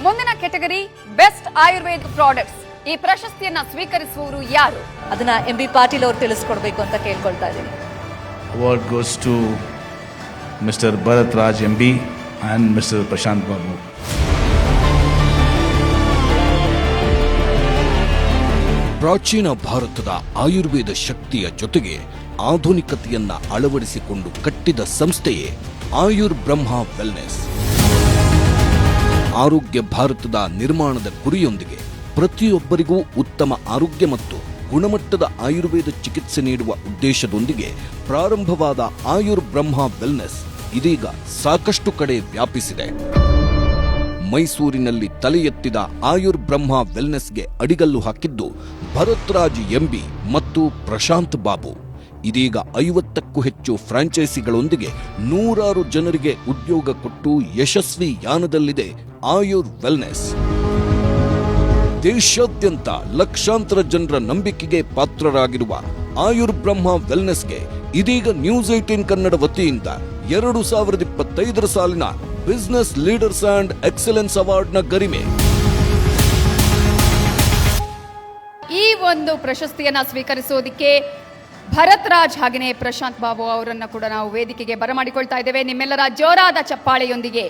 ಮುಂದಿನ category best Ayurveda products. ಈ ಪ್ರಶಸ್ತಿಯನ್ನ ಸ್ವೀಕರಿಸುವವರು ಯಾರು? ಅದನ್ನ MB ಪಾಟೀಲ್ ಅವರು ತಿಳಿಸ್ಕೊಡ್ಬೇಕು ಅಂತ ಕೇಳ್ಕೊಳ್ತಾ ಇದ್ದೀನಿ. Award goes to Mr. Bharat Raj MB and Mr. Prashant Babu. ಪ್ರಾಚೀನ ಭಾರತದ ಆಯುರ್ವೇದ ಶಕ್ತಿಯ ಜೊತೆಗೆ ಆಧುನಿಕತೆಯನ್ನ ಅಳವಡಿಸಿಕೊಂಡು ಕಟ್ಟಿದ ಸಂಸ್ಥೆಯೇ ಆಯುರ್ ಬ್ರಹ್ಮ ವೆಲ್ನೆಸ್. ಆರೋಗ್ಯ ಭಾರತದ ನಿರ್ಮಾಣದ ಗುರಿಯೊಂದಿಗೆ ಪ್ರತಿಯೊಬ್ಬರಿಗೂ ಉತ್ತಮ ಆರೋಗ್ಯ ಮತ್ತು ಗುಣಮಟ್ಟದ ಆಯುರ್ವೇದ ಚಿಕಿತ್ಸೆ ನೀಡುವ ಉದ್ದೇಶದೊಂದಿಗೆ ಪ್ರಾರಂಭವಾದ ಆಯುರ್ ಬ್ರಹ್ಮ ವೆಲ್ನೆಸ್ ಇದೀಗ ಸಾಕಷ್ಟು ಕಡೆ ವ್ಯಾಪಿಸಿದೆ. ಮೈಸೂರಿನಲ್ಲಿ ತಲೆ ಎತ್ತಿದ ಆಯುರ್ ಬ್ರಹ್ಮ ವೆಲ್ನೆಸ್ಗೆ ಅಡಿಗಲ್ಲು ಹಾಕಿದ್ದು ಭರತ್ ರಾಜ್ MB ಮತ್ತು ಪ್ರಶಾಂತ್ ಬಾಬು. ಇದೀಗ 50ಕ್ಕೂ ಹೆಚ್ಚು ಫ್ರಾಂಚೈಸಿಗಳೊಂದಿಗೆ 100 ಜನರಿಗೆ ಉದ್ಯೋಗ ಕೊಟ್ಟು ಯಶಸ್ವಿ ಯಾನದಲ್ಲಿದೆ ಆಯುರ್ ವೆಲ್ನೆಸ್. ದೇಶಾದ್ಯಂತ ಲಕ್ಷಾಂತರ ಜನರ ನಂಬಿಕೆಗೆ ಪಾತ್ರರಾಗಿರುವ ಆಯುರ್ ಬ್ರಹ್ಮ ವೆಲ್ನೆಸ್ಗೆ ಇದೀಗ ನ್ಯೂಸ್ 18 ಕನ್ನಡ ವತಿಯಿಂದ 2025 ಸಾಲಿನ ಬಿಸಿನೆಸ್ ಲೀಡರ್ಸ್ ಅಂಡ್ ಎಕ್ಸಲೆನ್ಸ್ ಅವಾರ್ಡ್ನ ಗರಿಮೆ. ಈ ಒಂದು ಪ್ರಶಸ್ತಿಯನ್ನ ಸ್ವೀಕರಿಸೋದಕ್ಕೆ ಭರತ್ ರಾಜ್ ಹಾಗೆಯೇ ಪ್ರಶಾಂತ್ ಬಾಬು ಅವರನ್ನ ಕೂಡ ನಾವು ವೇದಿಕೆಗೆ ಬರಮಾಡಿಕೊಳ್ತಾ ಇದ್ದೇವೆ. ನಿಮ್ಮೆಲ್ಲರ ಜೋರಾದ ಚಪ್ಪಾಳೆಯೊಂದಿಗೆ